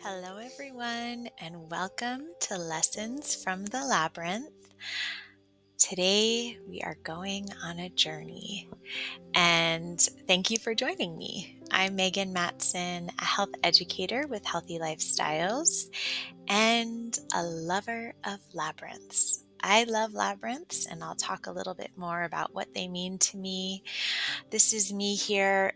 Hello, everyone, and welcome to Lessons from the Labyrinth. Today, we are going on a journey, and thank you for joining me. I'm Meghan Mattson, a health educator with Healthy Lifestyles and a lover of labyrinths. I love labyrinths, and I'll talk a little bit more about what they mean to me. This is me here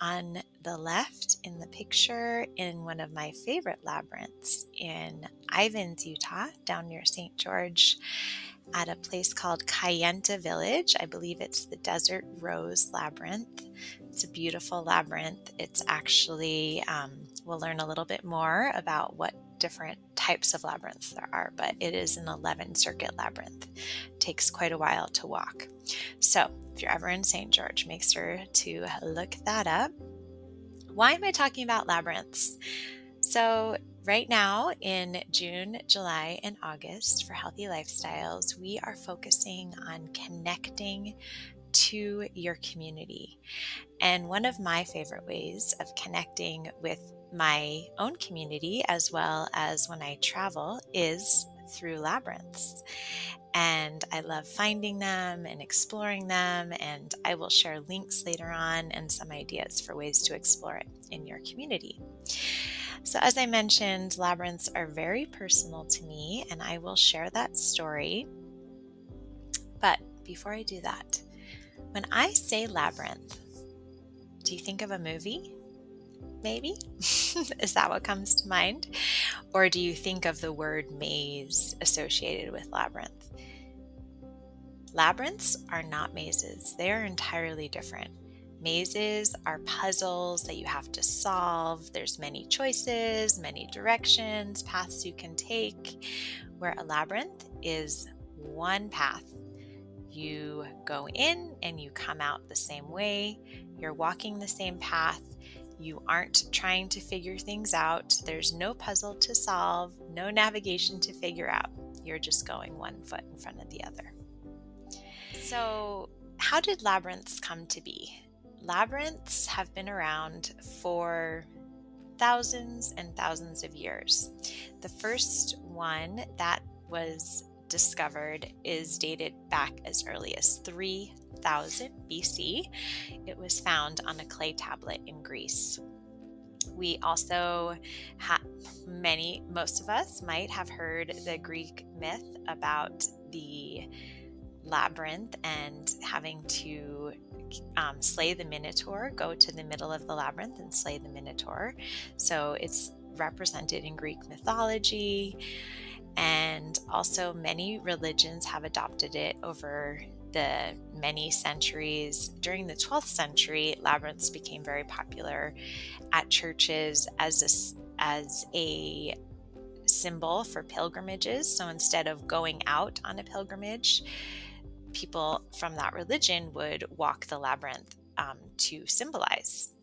on the left in the picture in one of my favorite labyrinths in Ivins, Utah, down near St. George at a place called Kayenta Village. I believe it's the Desert Rose Labyrinth. It's a beautiful labyrinth. It's actually, we'll learn a little bit more about what different types of labyrinths there are, but it is an 11 circuit labyrinth. It takes quite a while to walk. So if you're ever in St. George, make sure to look that up. Why am I talking about labyrinths? So right now in June, July, and August for Healthy Lifestyles, we are focusing on connecting to your community. And one of my favorite ways of connecting with my own community, as well as when I travel, is through labyrinths. And I love finding them and exploring them. And I will share links later on and some ideas for ways to explore it in your community. So, as I mentioned, labyrinths are very personal to me, and I will share that story. But before I do that, when I say labyrinth, do you think of a movie? Maybe? Is that what comes to mind? Or do you think of the word maze associated with labyrinth? Labyrinths are not mazes. They are entirely different. Mazes are puzzles that you have to solve. There's many choices, many directions, paths you can take, where a labyrinth is one path. You go in and you come out the same way. You're walking the same path. You aren't trying to figure things out. There's no puzzle to solve, no navigation to figure out. You're just going one foot in front of the other. So, how did labyrinths come to be? Labyrinths have been around for thousands and thousands of years. The first one that was discovered is dated back as early as 3000 BC. It was found on a clay tablet in Greece. We also most of us might have heard the Greek myth about the labyrinth and having to slay the Minotaur, go to the middle of the labyrinth and slay the Minotaur. So it's represented in Greek mythology, and also many religions have adopted it over the many centuries. During the 12th century, labyrinths became very popular at churches as a symbol for pilgrimages. So instead of going out on a pilgrimage, people from that religion would walk the labyrinth to symbolize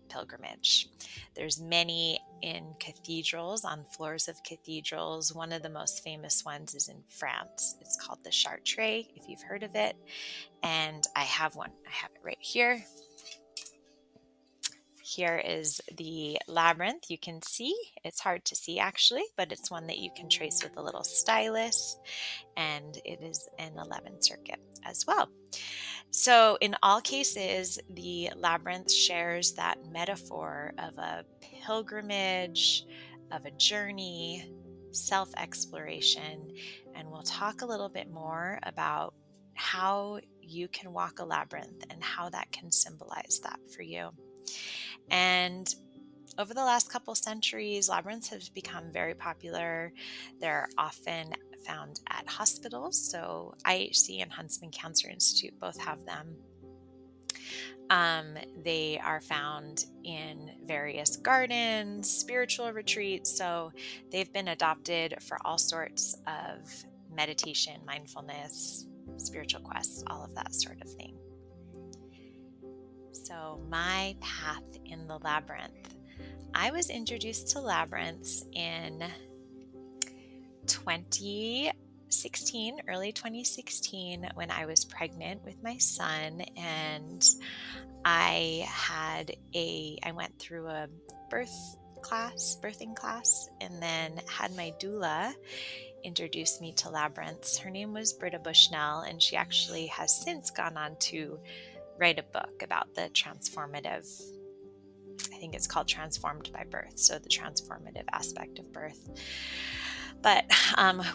pilgrimage. There's many in cathedrals, on floors of cathedrals. One of the most famous ones is in France. It's called the Chartres, if you've heard of it. And I have one. I have it right here. Here is the labyrinth. You can see, it's hard to see actually, but it's one that you can trace with a little stylus, and it is an 11 circuit as well. So in all cases, the labyrinth shares that metaphor of a pilgrimage, of a journey, self-exploration, and we'll talk a little bit more about how you can walk a labyrinth and how that can symbolize that for you. And over the last couple centuries, labyrinths have become very popular. They're often found at hospitals. So IHC and Huntsman Cancer Institute both have them. They are found in various gardens, spiritual retreats. So they've been adopted for all sorts of meditation, mindfulness, spiritual quests, all of that sort of thing. So my path in the labyrinth. I was introduced to labyrinths in 2016, early 2016, when I was pregnant with my son, and I went through a birth class, birthing class, and then had my doula introduce me to Labyrinths. Her name was Britta Bushnell, and she actually has since gone on to write a book about the transformative, I think it's called Transformed by Birth, so the transformative aspect of birth. But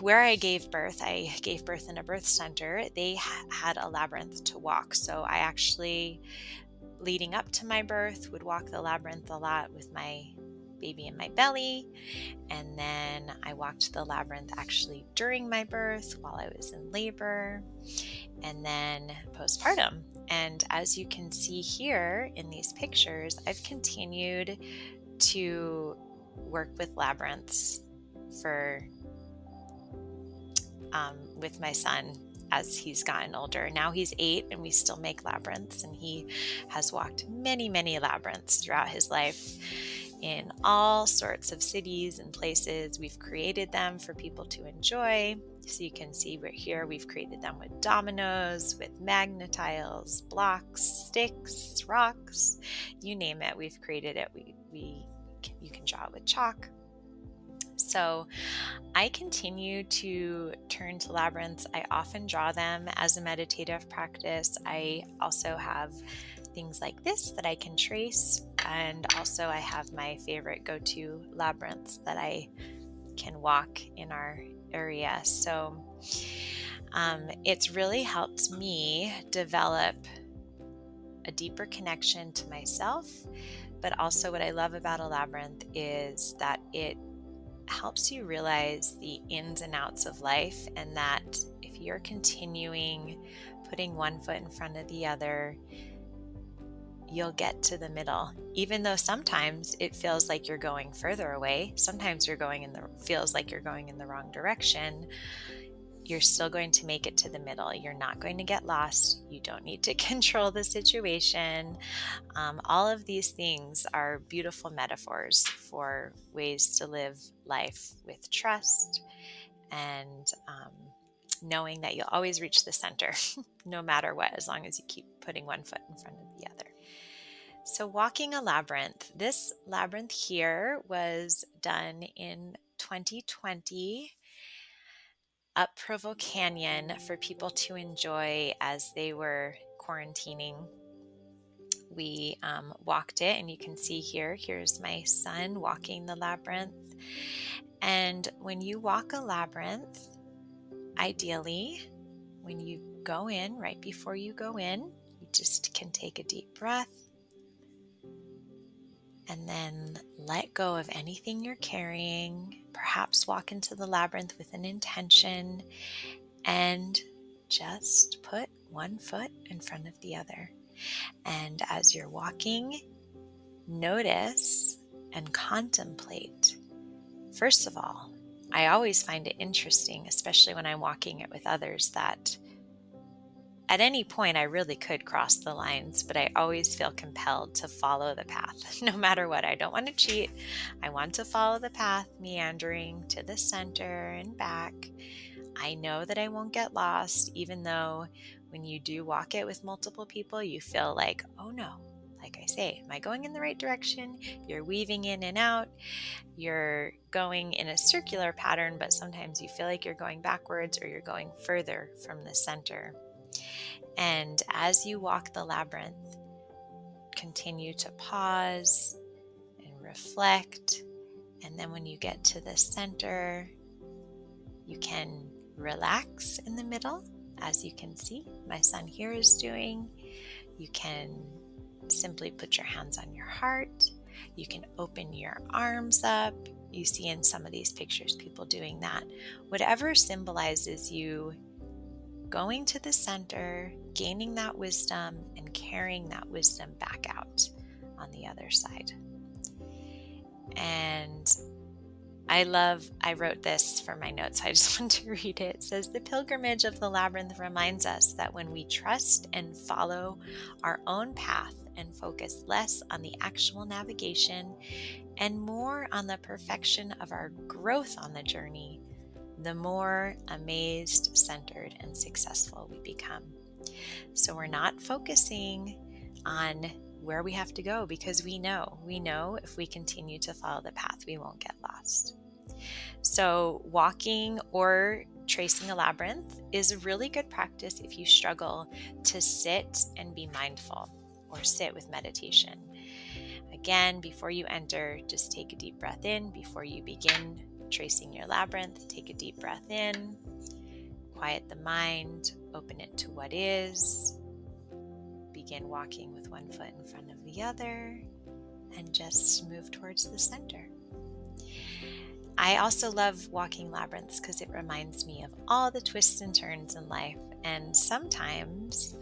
where I gave birth in a birth center. They had a labyrinth to walk. So I actually, leading up to my birth, would walk the labyrinth a lot with my baby in my belly. And then I walked the labyrinth actually during my birth while I was in labor, and then postpartum. And as you can see here in these pictures, I've continued to work with labyrinths for with my son as he's gotten older. Now he's 8 and we still make labyrinths, and he has walked many, many labyrinths throughout his life in all sorts of cities and places. We've created them for people to enjoy. So you can see right here, we've created them with dominoes, with magnetiles, blocks, sticks, rocks, you name it, we've created it. You can draw it with chalk. So I continue to turn to labyrinths. I often draw them as a meditative practice. I also have things like this that I can trace, and also I have my favorite go-to labyrinths that I can walk in our area. So it's really helped me develop a deeper connection to myself. But also what I love about a labyrinth is that it helps you realize the ins and outs of life, and that if you're continuing putting one foot in front of the other, you'll get to the middle. Even though sometimes it feels like you're going further away, sometimes feels like you're going in the wrong direction, you're still going to make it to the middle. You're not going to get lost. You don't need to control the situation. All of these things are beautiful metaphors for ways to live life with trust and knowing that you'll always reach the center, no matter what, as long as you keep putting one foot in front of the other. So walking a labyrinth. This labyrinth here was done in 2020 up Provo Canyon for people to enjoy as they were quarantining. We walked it, and you can see here's my son walking the labyrinth. And when you walk a labyrinth, ideally, when you go in, right before you go in, you just can take a deep breath and then let go of anything you're carrying. Perhaps walk into the labyrinth with an intention and just put one foot in front of the other. And as you're walking, notice and contemplate. First of all, I always find it interesting, especially when I'm walking it with others, that at any point I really could cross the lines, but I always feel compelled to follow the path. No matter what, I don't want to cheat. I want to follow the path, meandering to the center and back. I know that I won't get lost, even though when you do walk it with multiple people, you feel like, oh no, like I say, am I going in the right direction? You're weaving in and out. You're going in a circular pattern, but sometimes you feel like you're going backwards or you're going further from the center. And as you walk the labyrinth, continue to pause and reflect. And then when you get to the center, you can relax in the middle, as you can see my son here is doing. You can simply put your hands on your heart. You can open your arms up. You see in some of these pictures people doing that. Whatever symbolizes you going to the center, gaining that wisdom, and carrying that wisdom back out on the other side. And I wrote this for my notes. I just want to read it. It says, the pilgrimage of the labyrinth reminds us that when we trust and follow our own path and focus less on the actual navigation and more on the perfection of our growth on the journey, the more amazed, centered, and successful we become. So we're not focusing on where we have to go, because we know if we continue to follow the path, we won't get lost. So walking or tracing a labyrinth is a really good practice if you struggle to sit and be mindful or sit with meditation. Again, before you enter, just take a deep breath in. Before you begin tracing your labyrinth, take a deep breath in, quiet the mind, open it to what is. Begin walking with one foot in front of the other and just move towards the center. I also love walking labyrinths because it reminds me of all the twists and turns in life. And sometimes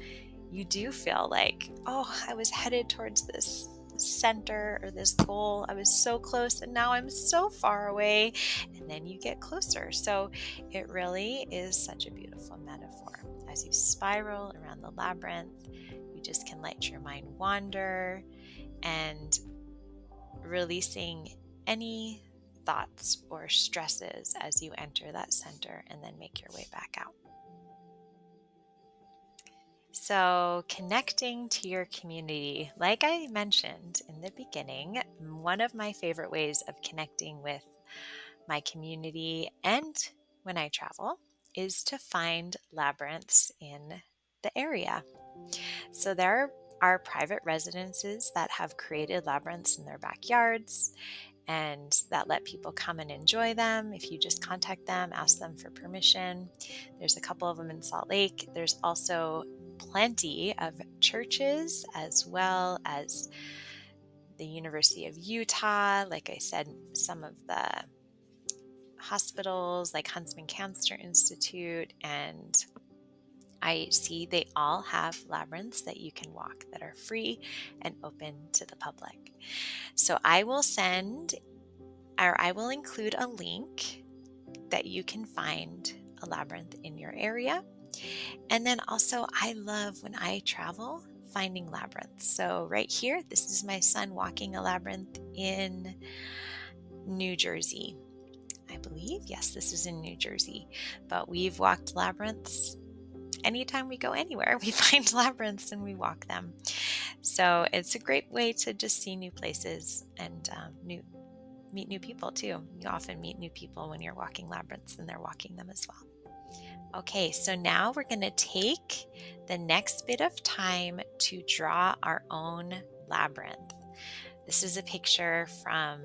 you do feel like, oh, I was headed towards this center or this goal. I was so close and now I'm so far away. And then you get closer. So it really is such a beautiful metaphor. As you spiral around the labyrinth, you just can let your mind wander and releasing any thoughts or stresses as you enter that center and then make your way back out. So, connecting to your community, like I mentioned in the beginning, one of my favorite ways of connecting with my community and when I travel is to find labyrinths in the area. So, there are private residences that have created labyrinths in their backyards and that let people come and enjoy them. If you just contact them, ask them for permission. There's a couple of them in Salt Lake. There's also plenty of churches as well as the University of Utah. Like I said, some of the hospitals like Huntsman Cancer Institute, and I see they all have labyrinths that you can walk that are free and open to the public. So I will include a link that you can find a labyrinth in your area. And then also, I love when I travel finding labyrinths. So right here, this is my son walking a labyrinth in New Jersey. I believe, yes, this is in New Jersey. But we've walked labyrinths. Anytime we go anywhere, we find labyrinths and we walk them. So it's a great way to just see new places and meet new people too. You often meet new people when you're walking labyrinths and they're walking them as well. Okay, so now we're going to take the next bit of time to draw our own labyrinth. This is a picture from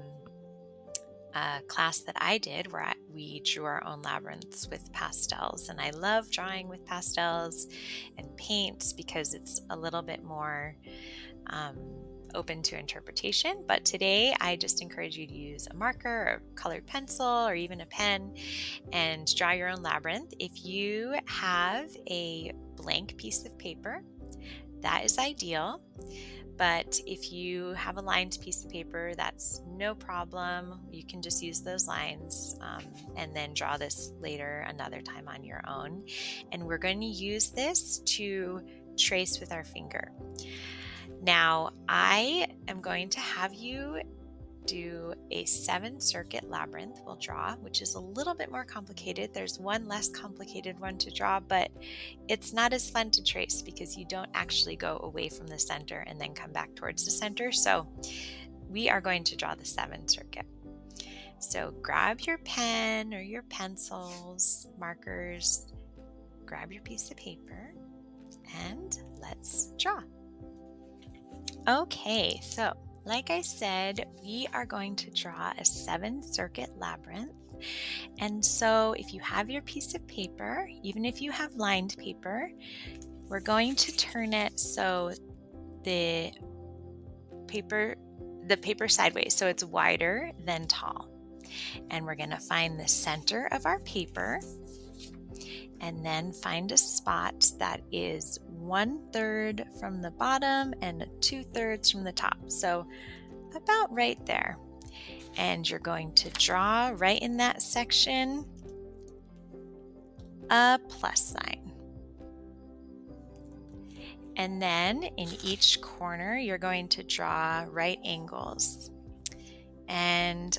a class that I did where we drew our own labyrinths with pastels. And I love drawing with pastels and paints because it's a little bit more open to interpretation. But today I just encourage you to use a marker or a colored pencil or even a pen and draw your own labyrinth. If you have a blank piece of paper, that is ideal. But if you have a lined piece of paper, that's no problem. You can just use those lines and then draw this later another time on your own. And we're going to use this to trace with our finger. Now, I am going to have you do a 7-circuit labyrinth we'll draw, which is a little bit more complicated. There's one less complicated one to draw, but it's not as fun to trace because you don't actually go away from the center and then come back towards the center. So we are going to draw the 7-circuit. So grab your pen or your pencils, markers, grab your piece of paper, and let's draw. Okay, so like I said, we are going to draw a 7-circuit labyrinth. And so if you have your piece of paper, even if you have lined paper, we're going to turn it so the paper sideways, so it's wider than tall. And we're going to find the center of our paper and then find a spot that is 1/3 from the bottom and 2/3 from the top. So about right there. And you're going to draw right in that section a plus sign. And then in each corner, you're going to draw right angles. And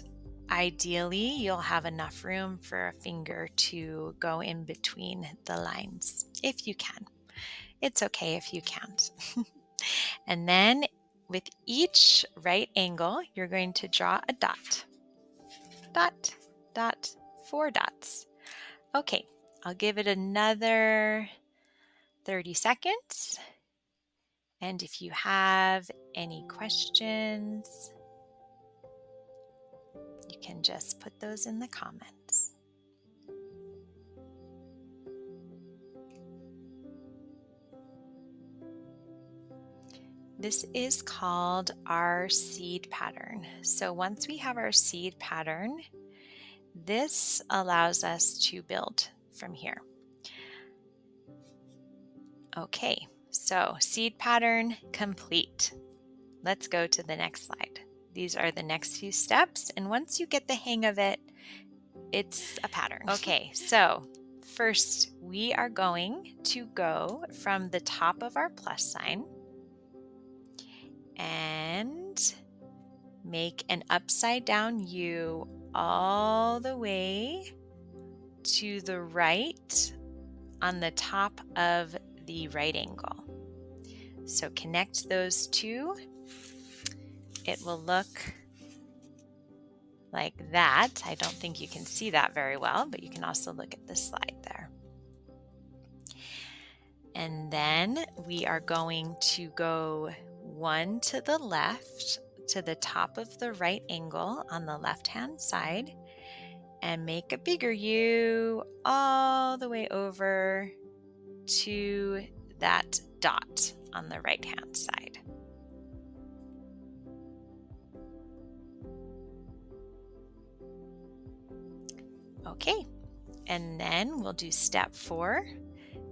ideally, you'll have enough room for a finger to go in between the lines, if you can. It's okay if you can't. And then with each right angle, you're going to draw a dot. Dot, dot, 4 dots. Okay, I'll give it another 30 seconds. And if you have any questions, you can just put those in the comments. This is called our seed pattern. So once we have our seed pattern, this allows us to build from here. Okay, so seed pattern complete. Let's go to the next slide. These are the next few steps, and once you get the hang of it, it's a pattern. Okay, so first we are going to go from the top of our plus sign and make an upside down U all the way to the right on the top of the right angle. So connect those two. It will look like that. I don't think you can see that very well, but you can also look at the slide there. And then we are going to go one to the left to the top of the right angle on the left-hand side and make a bigger U all the way over to that dot on the right-hand side. Okay, and then we'll do step 4.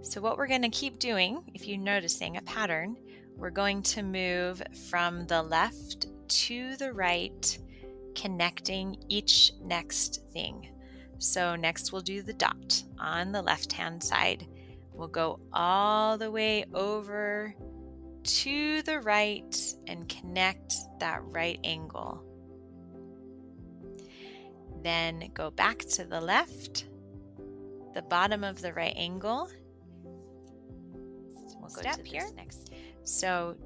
So what we're going to keep doing, if you're noticing a pattern, we're going to move from the left to the right, connecting each next thing. So next we'll do the dot on the left-hand side. We'll go all the way over to the right and connect that right angle. Then go back to the left, the bottom of the right angle. We'll go to here. Next. So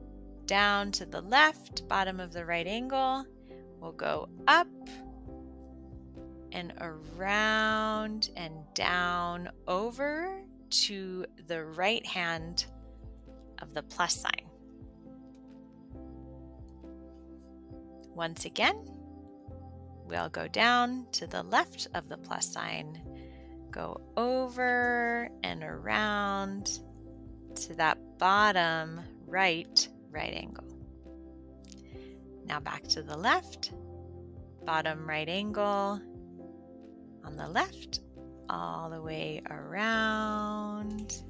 down to the left, bottom of the right angle. We'll go up and around and down over to the right hand of the plus sign. Once again, we'll go down to the left of the plus sign, go over and around to that bottom right angle. Now back to the left, bottom right angle on the left, all the way around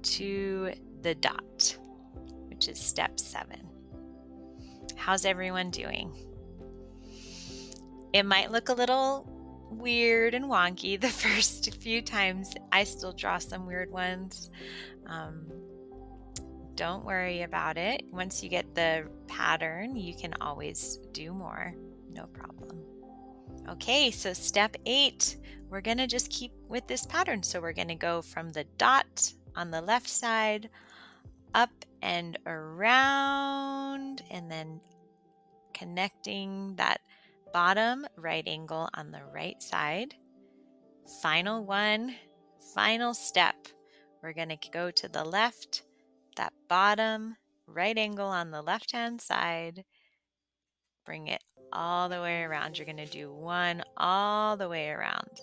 to the dot, which is step 7. How's everyone doing? It might look a little weird and wonky the first few times. I still draw some weird ones. Don't worry about it. Once you get the pattern, you can always do more. No problem. Okay, so step 8, we're going to just keep with this pattern. So we're going to go from the dot on the left side up and around, and then connecting that bottom right angle on the right side. Final one, final step. We're going to go to the left, that bottom right angle on the left-hand side. Bring it all the way around. You're going to do one all the way around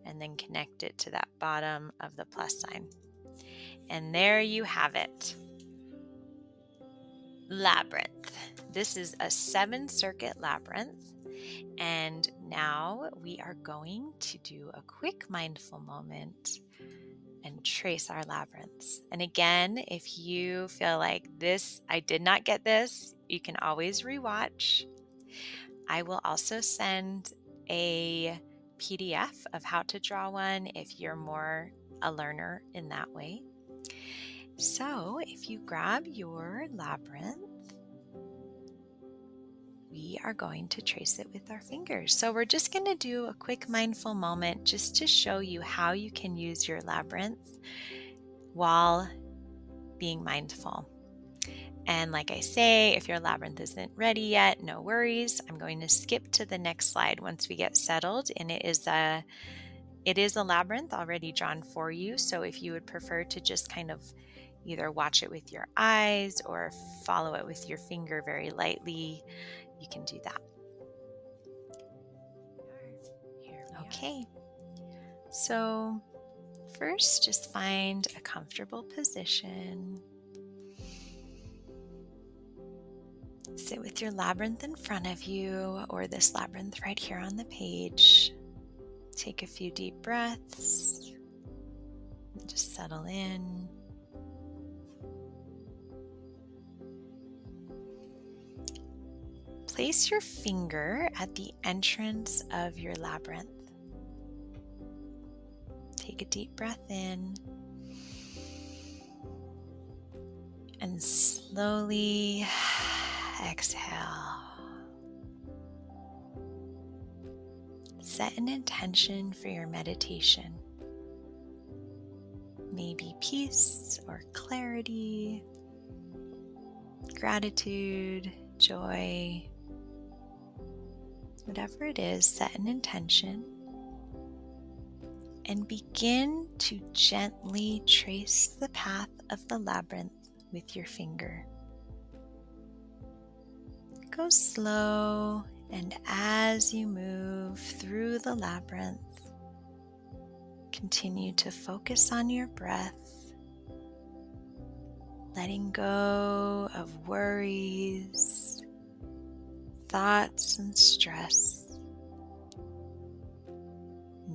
and then connect it to that bottom of the plus sign. And there you have it. Labyrinth. This is a 7-circuit labyrinth. And now we are going to do a quick mindful moment and trace our labyrinths. And again, if you feel like this, I did not get this, you can always rewatch. I will also send a PDF of how to draw one if you're more a learner in that way. So if you grab your labyrinth, we are going to trace it with our fingers. So we're just going to do a quick mindful moment just to show you how you can use your labyrinth while being mindful. And like I say, if your labyrinth isn't ready yet, no worries. I'm going to skip to the next slide once we get settled. And it is a labyrinth already drawn for you. So if you would prefer to just kind of either watch it with your eyes or follow it with your finger very lightly, you can do that. Okay. So first, just find a comfortable position. Sit with your labyrinth in front of you, or this labyrinth right here on the page. Take a few deep breaths. And just settle in. Place your finger at the entrance of your labyrinth. Take a deep breath in. And slowly exhale. Set an intention for your meditation. Maybe peace or clarity, gratitude, joy. Whatever it is, set an intention and begin to gently trace the path of the labyrinth with your finger. Go slow, and as you move through the labyrinth, continue to focus on your breath, letting go of worries, thoughts, and stress.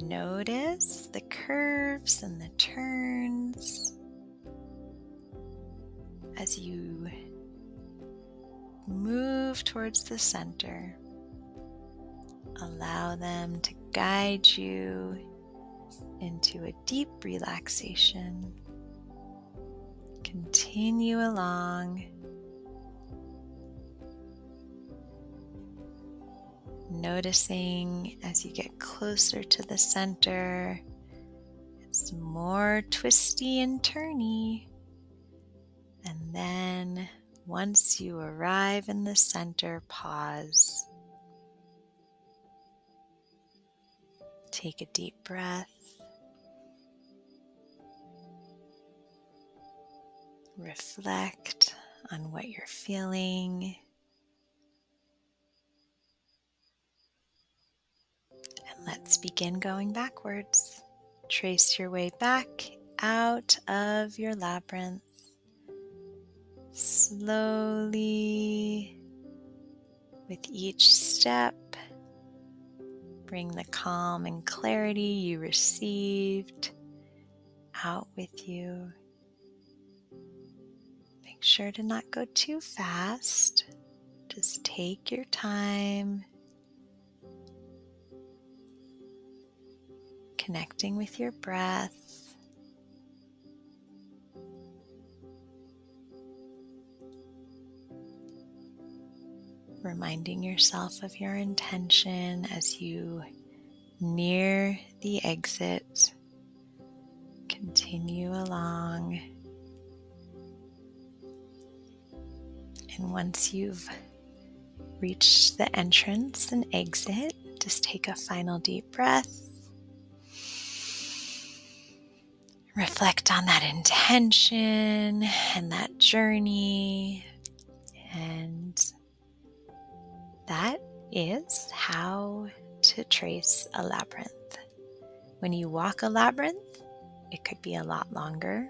Notice the curves and the turns as you move towards the center. Allow them to guide you into a deep relaxation. Continue along. Noticing as you get closer to the center, it's more twisty and turny. And then once you arrive in the center, pause. Take a deep breath. Reflect on what you're feeling. And let's begin going backwards. Trace your way back out of your labyrinth. Slowly, with each step, bring the calm and clarity you received out with you. Make sure to not go too fast. Just take your time, connecting with your breath. Reminding yourself of your intention as you near the exit. Continue along. And once you've reached the entrance and exit, just take a final deep breath. Reflect on that intention and that journey. And that is how to trace a labyrinth. When you walk a labyrinth, it could be a lot longer,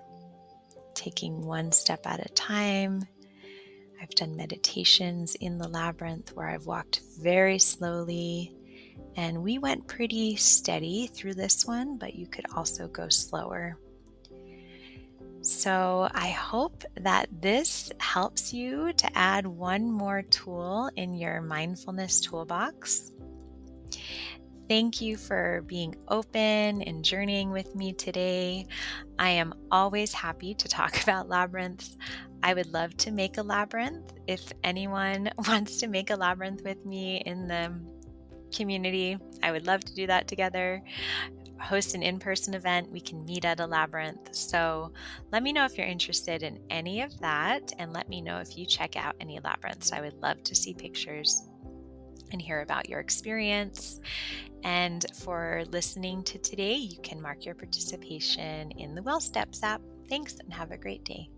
taking one step at a time. I've done meditations in the labyrinth where I've walked very slowly, and we went pretty steady through this one, but you could also go slower. So I hope that this helps you to add one more tool in your mindfulness toolbox. Thank you for being open and journeying with me today. I am always happy to talk about labyrinths. I would love to make a labyrinth. If anyone wants to make a labyrinth with me in the community, I would love to do that together. host an in-person event, we can meet at a labyrinth. So let me know if you're interested in any of that, and let me know if you check out any labyrinths. I would love to see pictures and hear about your experience. And for listening to today, you can mark your participation in the Well Steps app. Thanks and have a great day.